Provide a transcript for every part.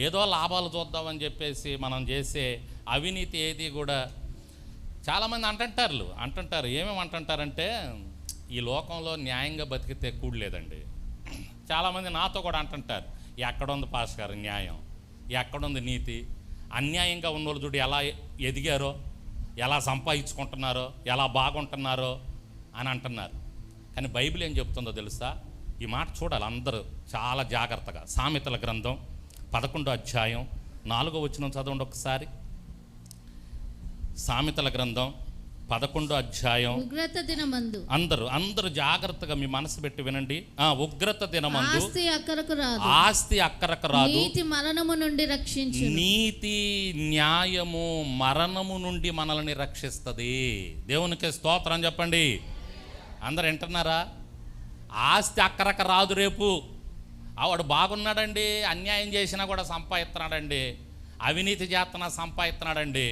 ఏదో లాభాలు చూద్దామని చెప్పేసి మనం చేసే అవినీతి ఏది కూడా చాలామంది అంటుంటారు ఏమేమి అంటుంటారంటే ఈ లోకంలో న్యాయంగా బతికితే కూడలేదండి. చాలామంది నాతో కూడా అంటుంటారు, ఎక్కడుంది పాస్టర్ గారు న్యాయం, ఎక్కడుంది నీతి, అన్యాయంగా ఉన్నోళ్ళు చూడు ఎలా ఎదిగారో, ఎలా సంపాదించుకుంటున్నారో, ఎలా బాగుంటున్నారో అని అంటున్నారు. కానీ బైబిల్ ఏం చెప్తుందో తెలుసా? ఈ మాట చూడాలి అందరూ చాలా జాగ్రత్తగా. సామెతల గ్రంథం 11వ అధ్యాయం 4వ వచనం చదవండి ఒకసారి. సామెతల గ్రంథం 11వ అధ్యాయం. ఉగ్రత దినమందు అందరూ జాగ్రత్తగా మీ మనసు పెట్టి వినండి. ఉగ్రత దినమందు ఆస్తి అక్కరకు రాదు, నీతి మరణము నుండి రక్షించును. నీతి న్యాయము మరణము నుండి మనల్ని రక్షిస్తుంది. దేవునికి స్తోత్రం చెప్పండి. అందరు వింటున్నారా? ఆస్తి అక్కరకు రాదు. రేపు వాడు బాగున్నాడండి, అన్యాయం చేసినా కూడా సంపాదిస్తున్నాడండి, అవినీతి చేస్తున్నా సంపాదిస్తున్నాడండి,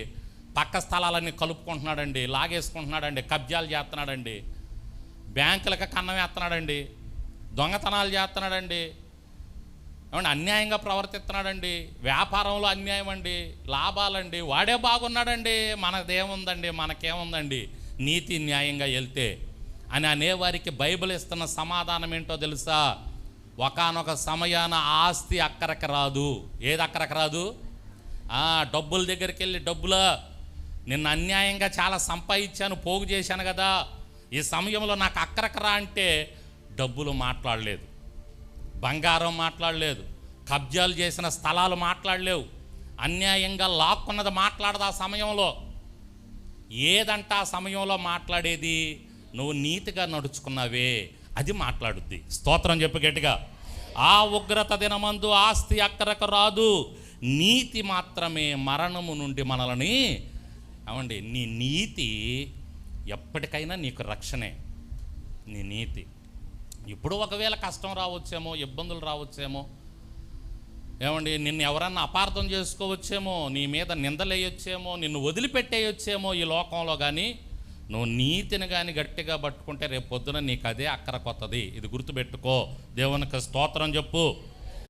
పక్క స్థలాలన్నీ కలుపుకుంటున్నాడండి, లాగేసుకుంటున్నాడండి, కబ్జాలు చేస్తున్నాడండి, బ్యాంకులకు కన్నం వేస్తున్నాడండి, దొంగతనాలు చేస్తున్నాడండి, ఏమంటే అన్యాయంగా ప్రవర్తిస్తున్నాడండి, వ్యాపారంలో అన్యాయం అండి, లాభాలండి, వాడే బాగున్నాడండి, మనదేముందండి, మనకేముందండి నీతి న్యాయంగా వెళ్తే అని అనేవారికి బైబిల్ ఇస్తున్న సమాధానం ఏంటో తెలుసా? ఒకానొక సమయాన ఆస్తి అక్కరకు రాదు. ఏది అక్కరకు రాదు? డబ్బుల దగ్గరికి వెళ్ళి, డబ్బులా నిన్ను అన్యాయంగా చాలా సంపాదించాను, పోగు చేశాను కదా, ఈ సమయంలో నాకు అక్కరకు రా అంటే డబ్బులు మాట్లాడలేదు, బంగారం మాట్లాడలేదు, కబ్జాలు చేసిన స్థలాలు మాట్లాడలేవు, అన్యాయంగా లాక్కున్నది మాట్లాడదు. ఆ సమయంలో ఏదంట ఆ సమయంలో మాట్లాడేది? నువ్వు నీతిగా నడుచుకున్నావే అది మాట్లాడుద్ది. స్తోత్రం చెప్పు గట్టిగా. ఆ ఉగ్రత దినమందు ఆస్తి అక్కరకు రాదు, నీతి మాత్రమే మరణము నుండి మనల్ని. అవండి, నీ నీతి ఎప్పటికైనా నీకు రక్షణే. నీ నీతి ఇప్పుడు ఒకవేళ కష్టం రావచ్చేమో, ఇబ్బందులు రావచ్చేమో, ఏమండి నిన్ను ఎవరన్నా అపార్థం చేసుకోవచ్చేమో, నీ మీద నిందలేయొచ్చేమో, నిన్ను వదిలిపెట్టేయొచ్చేమో ఈ లోకంలో. కానీ నువ్వు నీతిని కానీ గట్టిగా పట్టుకుంటే రేపు పొద్దున నీకు అదే అక్కర కొత్తది. ఇది గుర్తుపెట్టుకో. దేవునికి స్తోత్రం చెప్పు.